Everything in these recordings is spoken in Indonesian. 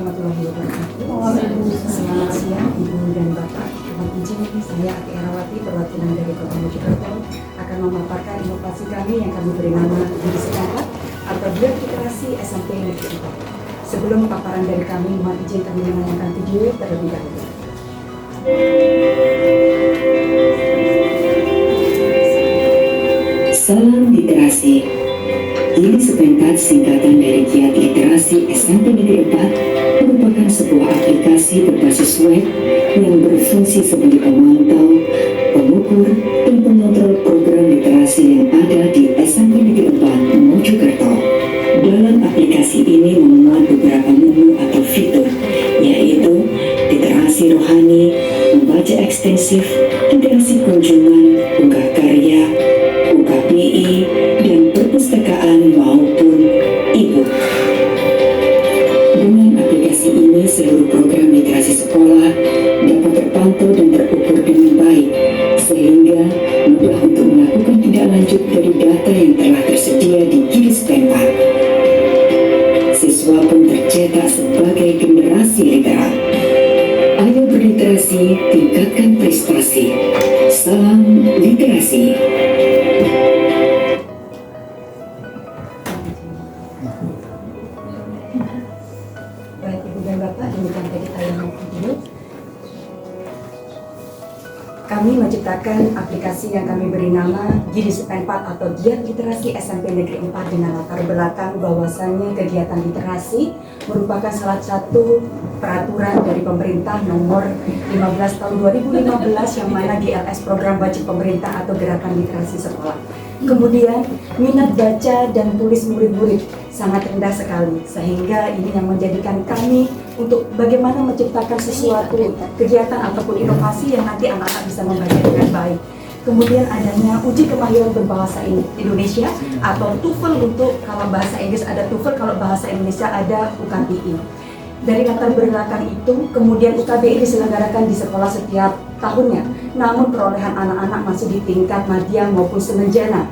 warahmatullahi wabarakatuh. Selamat siang Ibu dan Bapak. Mohon izin saya Ati Erawati, perwakilan dari Kota Mojokerto akan memaparkan inovasi kami yang kami beri nama Diri Setempat atau Biak Literasi SMP Negeri 4. Sebelum paparan dari kami, mohon izin kami menayangkan video terlebih dahulu. Salam literasi. Gili Setempat, singkatan dari Giat Literasi SMP Negeri 4, merupakan sebuah aplikasi berbasis web yang berfungsi sebagai pemantau, pengukur, dan pengontrol program literasi yang ada di SMP Negeri 4 Mojokerto. Dalam aplikasi ini memuat beberapa menu atau fitur, yaitu literasi rohani, membaca ekstensif, literasi kunjungan, unggah karya, UKPI, dan perpustakaan maupun e-book. Dengan aplikasi ini, seluruh program literasi sekolah dapat terpantau dan terukur dengan baik, sehingga mudah untuk melakukan tindak lanjut dari data yang telah tersedia di Gili Setempat. Siswa pun tercetak sebagai generasi literat. Ayo berliterasi, tingkatkan prestasi. Salam literasi. Baik Ibu dan Bapak, demikian tadi tayangan video. Kami menciptakan aplikasi yang kami beri nama Gili Setempat atau Giat Literasi SMP Negeri 4 dengan latar belakang bahwasannya kegiatan literasi merupakan salah satu peraturan dari pemerintah nomor 15 tahun 2015 yang mana GLS program wajib pemerintah atau gerakan literasi sekolah. Kemudian minat baca dan tulis murid-murid sangat rendah sekali, sehingga ini yang menjadikan kami untuk bagaimana menciptakan sesuatu kegiatan ataupun inovasi yang nanti anak-anak bisa membaca dengan baik. Kemudian adanya uji kemahiran berbahasa Indonesia atau TOEFL, untuk kalau bahasa Inggris ada TOEFL, kalau bahasa Indonesia ada UKBI. Dari latar belakang itu, kemudian UKBI diselenggarakan di sekolah setiap tahunnya, namun perolehan anak-anak masih di tingkat madya maupun semenjana.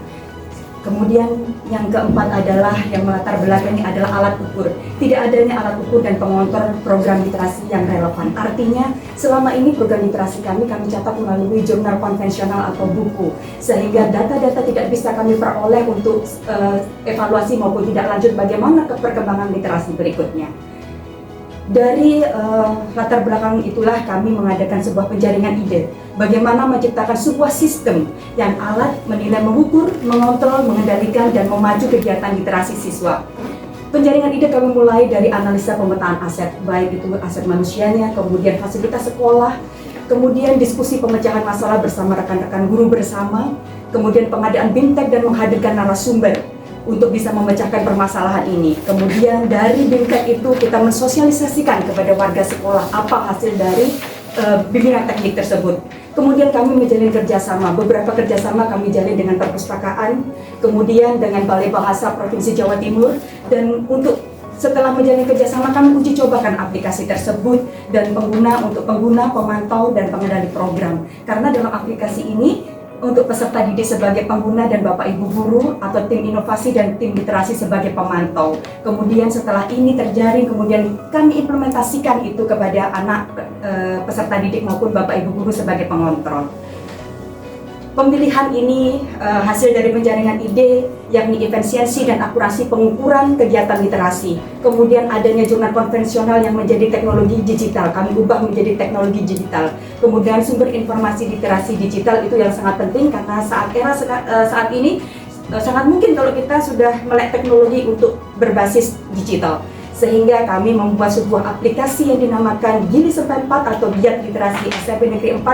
Kemudian yang keempat adalah yang melatar belakangi adalah alat ukur. Tidak adanya alat ukur dan pengontrol program literasi yang relevan. Artinya selama ini program literasi kami catat melalui jurnal konvensional atau buku, sehingga data-data tidak bisa kami peroleh untuk evaluasi maupun tidak lanjut bagaimana perkembangan literasi berikutnya. Dari latar belakang itulah kami mengadakan sebuah penjaringan ide bagaimana menciptakan sebuah sistem yang alat menilai, mengukur, mengontrol, mengendalikan, dan memacu kegiatan literasi siswa. Penjaringan ide kami mulai dari analisa pemetaan aset, baik itu aset manusianya, kemudian fasilitas sekolah, kemudian diskusi pemecahan masalah bersama rekan-rekan guru bersama, kemudian pengadaan BIMTEK dan menghadirkan narasumber untuk bisa memecahkan permasalahan ini. Kemudian dari BIMTEK itu kita mensosialisasikan kepada warga sekolah apa hasil dari bimbingan teknik tersebut. Kemudian kami menjalin kerjasama, beberapa kerjasama kami jalin dengan perpustakaan, kemudian dengan Balai Bahasa Provinsi Jawa Timur, dan untuk setelah menjalin kerjasama kami uji cobakan aplikasi tersebut dan untuk pengguna, pemantau, dan pengendali program. Karena dalam aplikasi ini untuk peserta didik sebagai pengguna dan Bapak Ibu guru atau tim inovasi dan tim literasi sebagai pemantau. Kemudian setelah ini terjaring, kemudian kami implementasikan itu kepada anak peserta didik maupun Bapak Ibu guru sebagai pengontrol. Pemilihan ini hasil dari penjaringan ide, yakni efisiensi dan akurasi pengukuran kegiatan literasi. Kemudian adanya jurnal konvensional yang menjadi teknologi digital, kami ubah menjadi teknologi digital. Kemudian sumber informasi literasi digital itu yang sangat penting karena saat ini sangat mungkin kalau kita sudah melek teknologi untuk berbasis digital. Sehingga kami membuat sebuah aplikasi yang dinamakan Gili Setempat atau Giat Literasi SMP Negeri 4,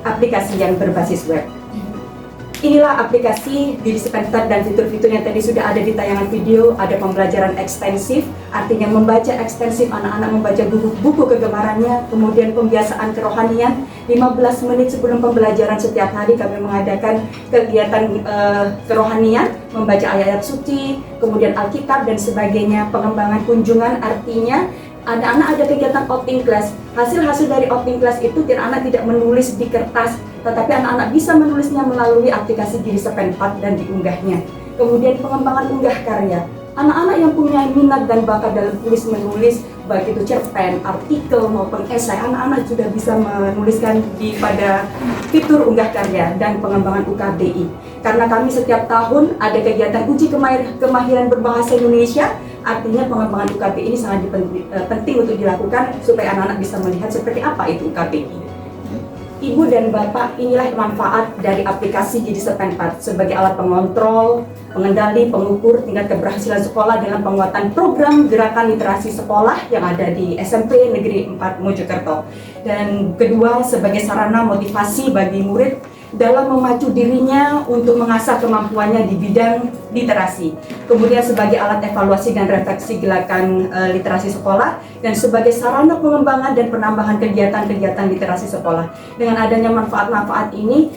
aplikasi yang berbasis web. Inilah aplikasi Gili Setempat dan fitur-fitur yang tadi sudah ada di tayangan video. Ada pembelajaran ekstensif, artinya membaca ekstensif, anak-anak membaca buku kegemarannya. Kemudian pembiasaan kerohanian, 15 menit sebelum pembelajaran setiap hari kami mengadakan kegiatan kerohanian, membaca ayat-ayat suci, kemudian Alkitab dan sebagainya. Pengembangan kunjungan, artinya anak-anak ada kegiatan outing class. Hasil-hasil dari outing class itu anak tidak menulis di kertas, tetapi anak-anak bisa menulisnya melalui aplikasi Gili Setempat dan diunggahnya. Kemudian pengembangan unggah karya. Anak-anak yang punya minat dan bakat dalam tulis menulis baik itu cerpen, artikel maupun esai, anak-anak sudah bisa menuliskan pada fitur unggah karya dan pengembangan UKBI. Karena kami setiap tahun ada kegiatan uji kemahiran berbahasa Indonesia, artinya pengembangan UKBI ini sangat penting untuk dilakukan supaya anak-anak bisa melihat seperti apa itu UKBI. Ibu dan Bapak, inilah manfaat dari aplikasi Gidi Sepenpat sebagai alat pengontrol, pengendali, pengukur tingkat keberhasilan sekolah dalam penguatan program gerakan literasi sekolah yang ada di SMP Negeri 4 Mojokerto. Dan kedua, sebagai sarana motivasi bagi murid dalam memacu dirinya untuk mengasah kemampuannya di bidang literasi. Kemudian sebagai alat evaluasi dan refleksi gerakan literasi sekolah, dan sebagai sarana pengembangan dan penambahan kegiatan-kegiatan literasi sekolah. Dengan adanya manfaat-manfaat ini,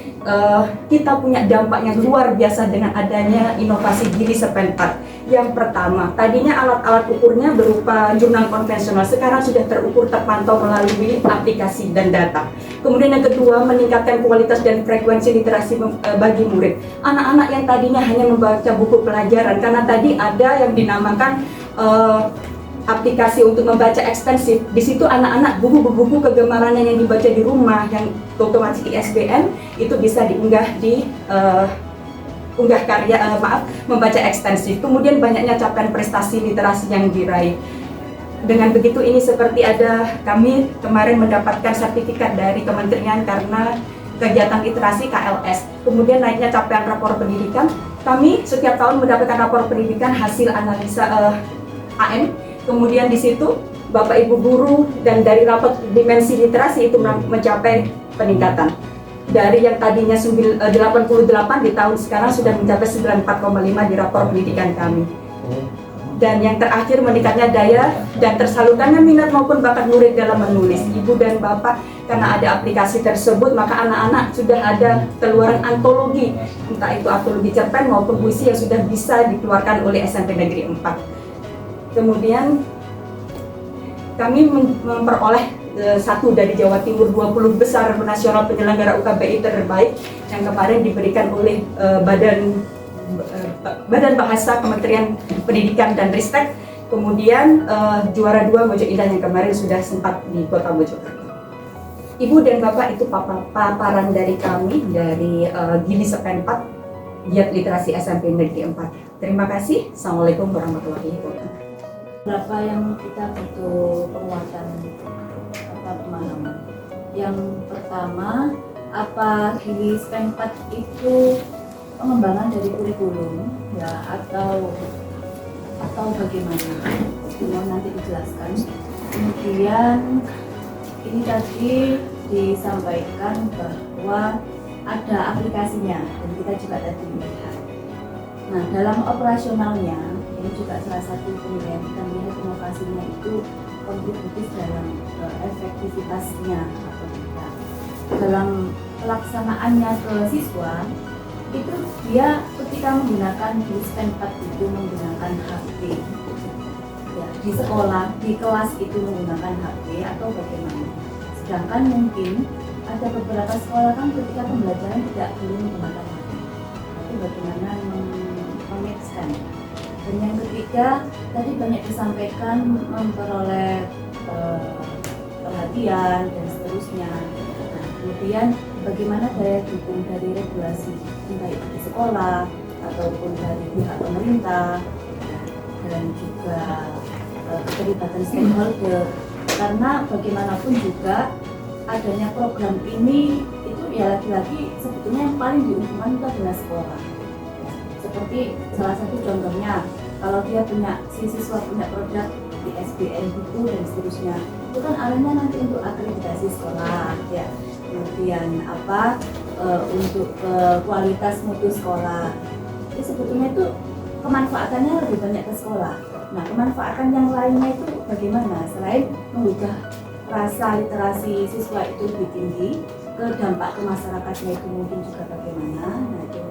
kita punya dampak yang luar biasa dengan adanya inovasi Gidi Sepenpat. Yang pertama, tadinya alat-alat ukurnya berupa jurnal konvensional, sekarang sudah terukur terpantau melalui aplikasi dan data. Kemudian yang kedua, meningkatkan kualitas dan frekuensi literasi bagi murid. Anak-anak yang tadinya hanya membaca buku pelajaran, karena tadi ada yang dinamakan aplikasi untuk membaca ekstensif. Di situ anak-anak buku-buku kegemarannya yang dibaca di rumah, yang otomatis di ISBN, itu bisa diunggah di membaca ekstensif. Kemudian banyaknya capaian prestasi literasi yang diraih. Dengan begitu ini seperti kami kemarin mendapatkan sertifikat dari kementerian karena kegiatan literasi KLS. Kemudian naiknya capaian rapor pendidikan. Kami setiap tahun mendapatkan rapor pendidikan hasil analisa AM. Kemudian di situ Bapak Ibu guru dan dari rapor dimensi literasi itu mencapai peningkatan. Dari yang tadinya 88 di tahun sekarang sudah mencapai 94,5 di rapor pendidikan kami. Dan yang terakhir, meningkatnya daya dan tersalurkannya minat maupun bakat murid dalam menulis. Ibu dan Bapak, karena ada aplikasi tersebut, maka anak-anak sudah ada keluaran antologi, entah itu antologi cerpen maupun puisi yang sudah bisa dikeluarkan oleh SMP Negeri 4. Kemudian kami memperoleh satu dari Jawa Timur 20 besar nasional penyelenggara UKBI terbaik yang kemarin diberikan oleh Badan Bahasa Kementerian Pendidikan dan Ristek. Kemudian juara 2 Mojo Indah yang kemarin sudah sempat di Kota Mojokerto. Ibu dan Bapak, itu paparan dari kami dari Gidi Sepenpat, Giat Literasi SMP Negeri 4. Terima kasih. Assalamualaikum warahmatullahi wabarakatuh. Berapa yang kita butuh penguatan pemahaman? Yang pertama, apa Gidi Sepenpat itu pengembangan dari kurikulum ya atau bagaimana? Mohon nanti dijelaskan. Kemudian ini tadi disampaikan bahwa ada aplikasinya dan kita juga tadi melihat. Nah, dalam operasionalnya ini juga salah satu penilaian kita melihat inovasinya itu kontributif dalam efektivitasnya atau tidak. Dalam pelaksanaannya ke siswa itu dia ketika menggunakan Gidi Sepenpat itu menggunakan HP ya, di sekolah, di kelas itu menggunakan HP atau bagaimana. Sedangkan mungkin ada beberapa sekolah kan ketika pembelajaran tidak boleh menggunakan HP. Tapi bagaimana memixkan. Dan yang ketiga, tadi banyak disampaikan memperoleh perhatian dan seterusnya. Nah, kemudian bagaimana daya dukung dari regulasi, entah itu di sekolah ataupun dari pihak pemerintah dan juga keterlibatan stakeholder. Karena bagaimanapun juga adanya program ini itu ya lagi-lagi sebetulnya yang paling diuntungkan itu adalah sekolah. Seperti salah satu contohnya, kalau dia si siswa punya produk di SBN buku dan seterusnya, itu kan arahnya nanti untuk akreditasi sekolah ya. Kemudian untuk kualitas mutu sekolah. Jadi sebetulnya itu kemanfaatannya lebih banyak ke sekolah. Nah, kemanfaatan yang lainnya itu bagaimana? Selain menggugah rasa literasi siswa itu lebih tinggi, ke dampak ke masyarakatnya itu mungkin juga bagaimana? Nah, itu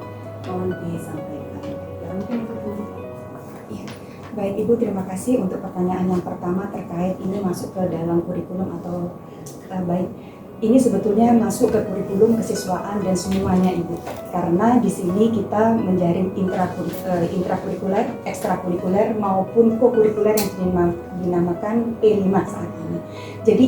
mohon disampaikan. Ya, mungkin itu dulu. Ya. Baik Ibu, terima kasih untuk pertanyaan yang pertama terkait ini masuk ke dalam kurikulum atau baik. ini sebetulnya masuk ke kurikulum kesiswaan dan semuanya Ibu. Karena di sini kita menjaring intrakurikuler, ekstrakurikuler maupun kokurikuler yang dinamakan P5 saat ini. Jadi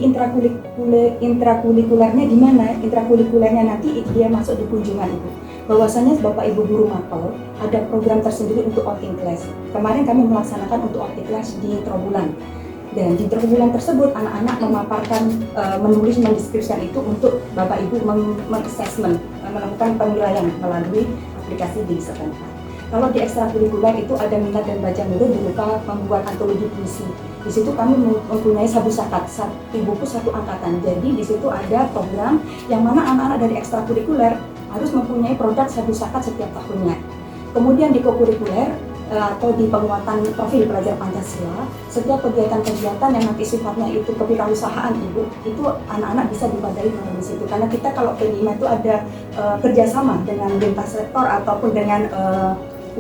intrakurikulernya di mana? Intrakurikulernya nanti dia masuk di kunjungan Ibu. Bahwasanya Bapak Ibu guru mapel ada program tersendiri untuk outing class. Kemarin kami melaksanakan untuk outing class di Trowulan. Dan di bulan tersebut anak-anak memaparkan, menulis, mendeskripsikan itu untuk Bapak Ibu melakukan penilaian melalui aplikasi di setempat. Kalau di ekstrakurikuler itu ada minat dan baca nurul berupa membuat antologi puisi. Di situ kami mempunyai sabu sakat, satu buku satu angkatan. Jadi di situ ada program yang mana anak-anak dari ekstrakurikuler harus mempunyai produk sabu sakat setiap tahunnya. Kemudian di kokurikuler atau di penguatan profil pelajar Pancasila, setiap kegiatan-kegiatan yang nanti sifatnya itu kewirausahaan Ibu, itu anak-anak bisa diwadai melalui situ. Karena kita kalau P5 itu ada kerjasama dengan lintas sektor ataupun dengan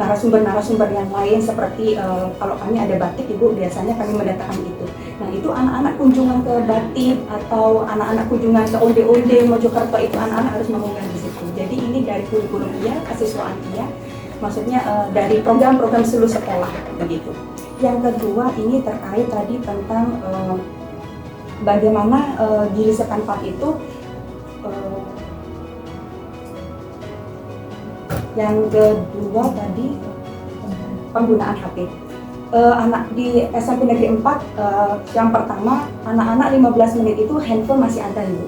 narasumber-narasumber yang lain seperti kalau kami ada batik Ibu, biasanya kami mendatangkan itu. Nah itu anak-anak kunjungan ke batik atau anak-anak kunjungan ke onde-onde Mojokerto itu anak-anak harus mengunggah di situ. Jadi ini dari kurikulum dia, kesiswaan dia, maksudnya dari program-program seluruh sekolah begitu. Yang kedua ini terkait tadi tentang bagaimana di Lisepan 4 itu yang kedua tadi penggunaan HP. Anak di SMP Negeri 4 yang pertama anak-anak 15 menit itu handphone masih ada Ibu.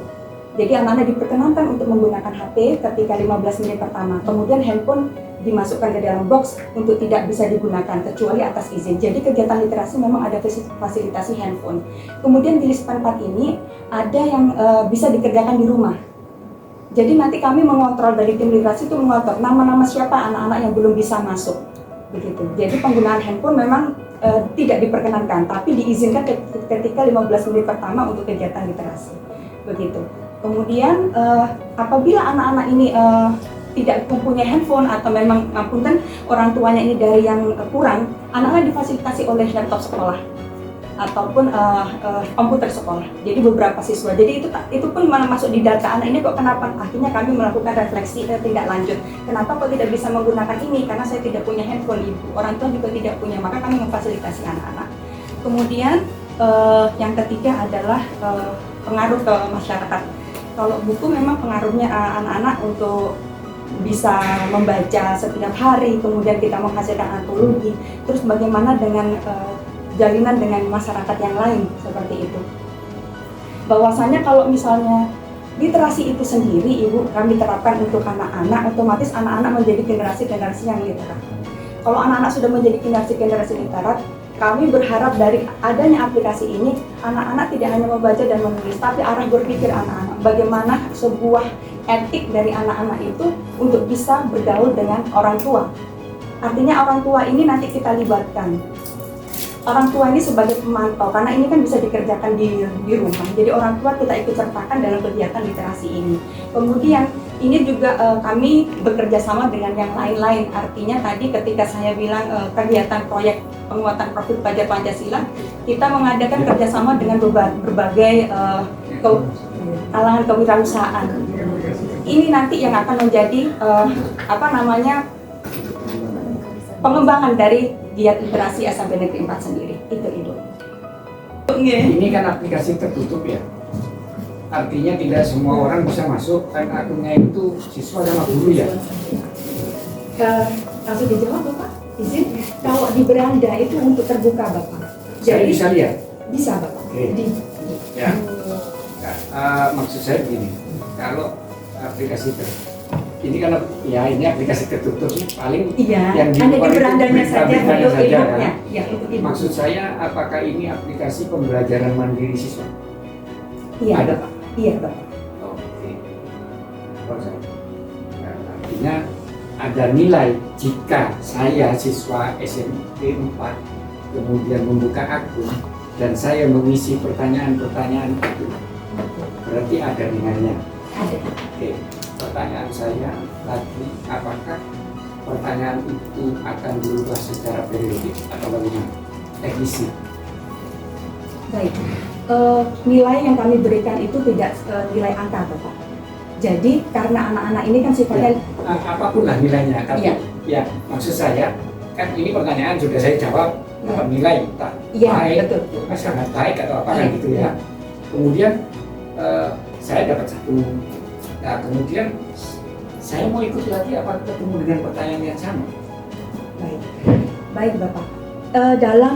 Jadi anak-anak diperkenankan untuk menggunakan HP ketika 15 menit pertama. Kemudian handphone dimasukkan ke dalam box untuk tidak bisa digunakan kecuali atas izin. Jadi kegiatan literasi memang ada fasilitasi handphone. Kemudian di Lisepan 4 ini ada yang bisa dikerjakan di rumah. Jadi nanti kami mengontrol dari tim literasi itu mengontrol nama-nama siapa anak-anak yang belum bisa masuk. Begitu. Jadi penggunaan handphone memang tidak diperkenankan, tapi diizinkan ketika 15 menit pertama untuk kegiatan literasi. Begitu. Kemudian apabila anak-anak ini tidak mempunyai handphone atau memang ngapunten orang tuanya ini dari yang kurang, anak-anak difasilitasi oleh laptop sekolah ataupun komputer sekolah. Jadi beberapa siswa. Jadi itu pun masuk di data anak ini kok kenapa? Akhirnya kami melakukan refleksi tindak lanjut. Kenapa kok tidak bisa menggunakan ini? Karena saya tidak punya handphone Ibu. Orang tua juga tidak punya. Maka kami memfasilitasi anak-anak. Kemudian yang ketiga adalah pengaruh ke masyarakat. Kalau buku memang pengaruhnya anak-anak untuk bisa membaca setiap hari, kemudian kita menghasilkan antologi, terus bagaimana dengan jalinan dengan masyarakat yang lain seperti itu. Bahwasanya kalau misalnya literasi itu sendiri Ibu kami terapkan untuk anak-anak, otomatis anak-anak menjadi generasi-generasi yang literat. Kalau anak-anak sudah menjadi generasi-generasi literat, kami berharap dari adanya aplikasi ini, anak-anak tidak hanya membaca dan menulis, tapi arah berpikir anak-anak. Bagaimana sebuah etik dari anak-anak itu untuk bisa bergaul dengan orang tua. Artinya orang tua ini nanti kita libatkan. Orang tua ini sebagai pemantau, karena ini kan bisa dikerjakan di rumah. Jadi orang tua kita ikut sertakan dalam kegiatan literasi ini. Kemudian ini juga kami bekerja sama dengan yang lain-lain. Artinya tadi ketika saya bilang kegiatan proyek penguatan profil pelajar Pancasila, kita mengadakan kerjasama dengan berbagai kalangan kewirausahaan. Ini nanti yang akan menjadi pengembangan dari giat literasi SMP Negeri 4 sendiri. Itu Ibu. Ini kan aplikasi tertutup ya. Artinya tidak semua orang bisa masuk, kan akunnya itu siswa sama guru ya. Langsung dijawab Bapak, izin. Kalau di beranda itu untuk terbuka Bapak. Saya bisa lihat? Bisa Bapak. Oke. Ya. Maksud saya begini, kalau aplikasi ini kan ya ini aplikasi tertutup paling yang hanya di berandanya saja untuk saja ibunya. kan? Ya, untuk ibu. Maksud saya apakah ini aplikasi pembelajaran mandiri siswa? Iya. Ada Pak? Iya Pak. Oke. Nah, artinya ada nilai jika saya siswa SMP 4 kemudian membuka akun dan saya mengisi pertanyaan-pertanyaan itu, berarti ada nilainya. Ada. Oke. Pertanyaan saya lagi, apakah pertanyaan itu akan berubah secara periodik atau bagaimana? Teknisnya. Baik. Nilai yang kami berikan itu tidak nilai angka, Bapak. Jadi karena anak-anak ini kan sifatnya Apapun lah nilainya, tapi Iya. ya maksud saya kan ini pertanyaan sudah saya jawab dapat nilai entah Iya, baik, betul. sangat baik atau apa kan Iya, gitu iya. ya. Kemudian saya dapat 1. Nah kemudian saya mau ikut lagi apa ketemu dengan pertanyaan yang sama? Baik, baik Bapak. Dalam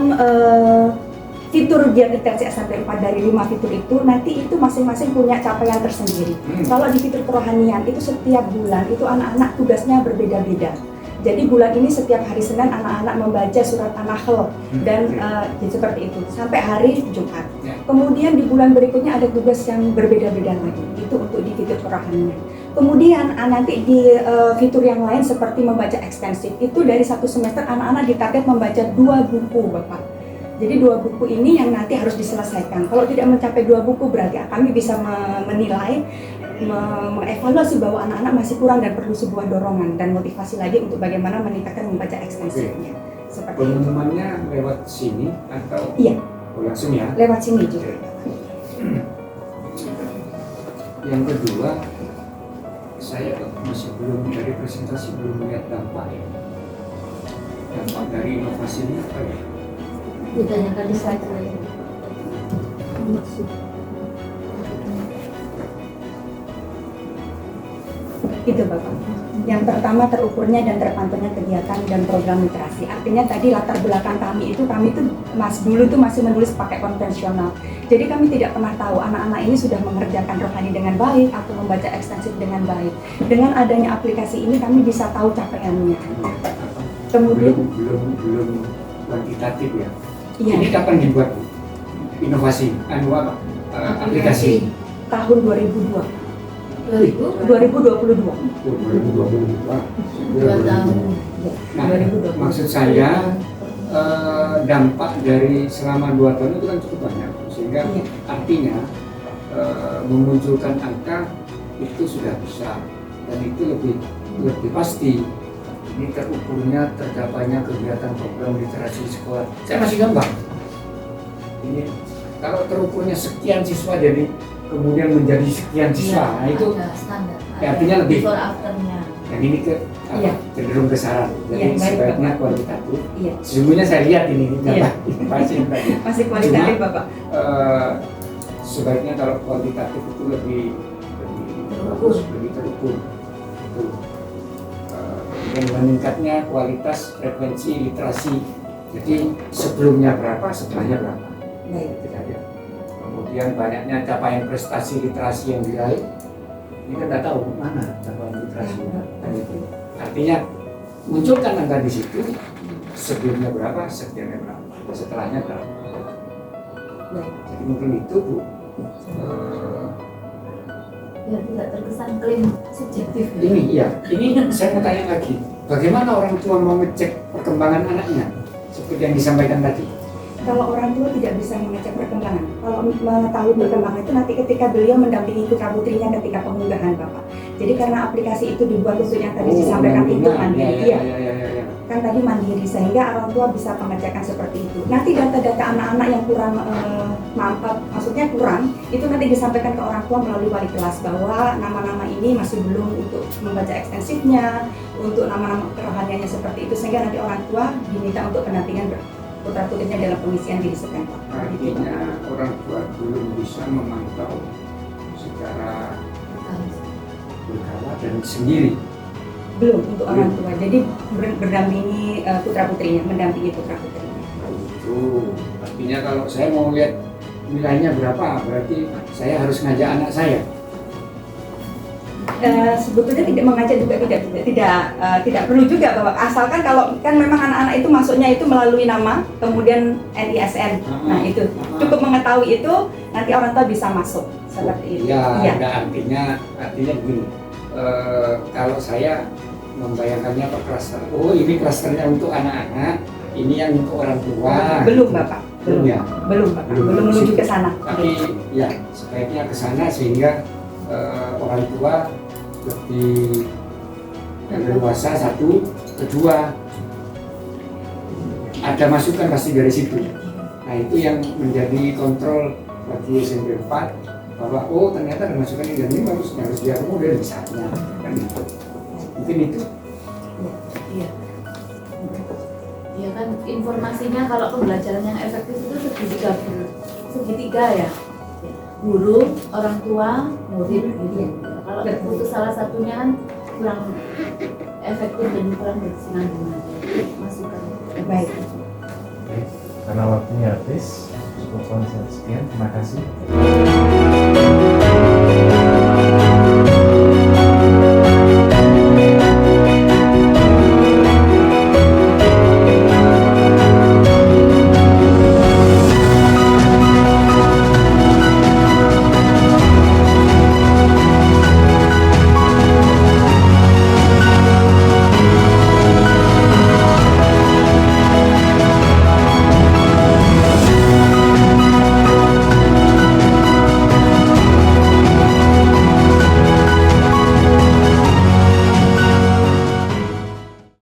fitur giat literasi SMP 4 dari 5 fitur itu nanti itu masing-masing punya capaian tersendiri. Kalau di fitur kerohanian itu setiap bulan itu anak-anak tugasnya berbeda-beda. Jadi bulan ini setiap hari Senin anak-anak membaca surat An-Nahl dan ya seperti itu sampai hari Jumat. Ya. Kemudian di bulan berikutnya ada tugas yang berbeda-beda lagi. Itu untuk di fitur kerohanian. Kemudian nanti di fitur yang lain seperti membaca ekstensif itu dari 1 semester anak-anak ditarget membaca 2 buku, Bapak. Jadi 2 buku ini yang nanti harus diselesaikan. Kalau tidak mencapai 2 buku berarti kami bisa menilai, mengevaluasi bahwa anak-anak masih kurang dan perlu sebuah dorongan dan motivasi lagi untuk bagaimana meningkatkan membaca ekstensifnya. Seperti itu. Pengumumannya lewat sini atau Iya, langsung ya? lewat sini juga. Yang kedua, saya masih belum dari presentasi belum melihat dampak ya. Dampak dari inovasi ini apa ya? Ditanyakan di slide lain. Itu Bapak. Yang pertama terukurnya dan terpantaunya kegiatan dan program literasi. Artinya tadi latar belakang kami itu dulu tuh masih menulis pakai konvensional. Jadi kami tidak pernah tahu anak-anak ini sudah mengerjakan rohani dengan baik atau membaca ekstensif dengan baik. Dengan adanya aplikasi ini kami bisa tahu capaiannya. Kemudian belum kuantitatif ya. iya, Ini kapan dibuat Bu? Inovasi, aplikasi tahun 2002. 2000 2022. 2022. 2 tahun. Nah, 2022. maksud saya dampak dari selama 2 tahun itu kan cukup banyak, sehingga Iya. artinya memunculkan angka itu sudah bisa dan itu lebih pasti. Ini terukurnya tercapainya kegiatan program literasi sekolah. Saya masih gampang. Ini kalau terukurnya sekian siswa jadi kemudian menjadi sekian siswa, nah itu ada standar. ya, artinya lebih. Before afternya. dan ini Iya. cenderung ke saran. Jadi Iya, baik, sebaiknya Bapak. kualitatif. Iya, Sesungguhnya saya lihat ini Iya. pasti tadi. masih kualitatif Bapak. Sebaiknya kalau kuantitatif itu lebih bagus, lebih terukur. Tuh. Dan meningkatnya kualitas frekuensi literasi. Jadi sebelumnya berapa, setelahnya berapa. Baik. Itu saja. Kemudian banyaknya capaian prestasi literasi yang diraih. Ini kan nggak tahu mana capaian literasi. Dan itu artinya munculkan angka di situ. Sebelumnya berapa, setelahnya berapa, setelahnya berapa. Baik. Jadi mungkin itu Bu. Biar tidak terkesan klaim subjektif. Ini iya, ini saya mau tanya lagi. Bagaimana orang tua mau ngecek perkembangan anaknya? Seperti yang disampaikan tadi. Kalau orang tua tidak bisa mengecek perkembangan, kalau mengetahui perkembangan itu nanti ketika beliau mendampingi putra putrinya ketika pengunggahan Bapak. Jadi karena aplikasi itu dibuat untuk yang tadi disampaikan itu mandiri, ya. kan tadi mandiri sehingga orang tua bisa pengecekan seperti itu. Nanti data-data anak-anak yang kurang maksudnya kurang itu nanti disampaikan ke orang tua melalui wali kelas bahwa nama-nama ini masih belum untuk membaca ekstensifnya, untuk nama-nama kerohaniannya seperti itu sehingga nanti orang tua diminta untuk pendampingan putra putrinya dalam pengisian diri setempat. Artinya orang tua belum bisa memantau secara berkala dan sendiri. Belum untuk orang tua, jadi berdampingi putra putrinya, mendampingi putra putrinya. Itu artinya kalau saya mau lihat nilainya berapa, berarti saya harus ngajak anak saya. Sebetulnya tidak mengajak juga tidak perlu juga Bapak, asalkan kalau kan memang anak-anak itu masuknya itu melalui nama kemudian NISN. Nah itu cukup mengetahui itu nanti orang tua bisa masuk seperti itu. Ya, Iya. ada artinya begini. Kalau saya membayangkannya per klaster. Oh, ini klasternya untuk anak-anak, ini yang untuk orang tua. Belum Bapak, Belum ya. belum Bapak, Belum. belum menuju ke sana. Tapi ya sebaiknya ke sana sehingga orang tua lebih leluasa. Satu, kedua ada masukan pasti dari situ. Nah itu yang menjadi kontrol bagi SMP 4 bahwa oh ternyata ada masukan ini dan ini harus diakomodir misalnya kan gitu. Mungkin itu. Iya. Ya kan informasinya kalau pembelajaran yang efektif itu segitiga ya. Guru, orang tua, murid gitu. Kalau terputus salah satunya kan kurang efektif dan kurang berkesinambungan. Masukan. Baik. Karena waktunya habis, cukup konsen sekian. Terima kasih.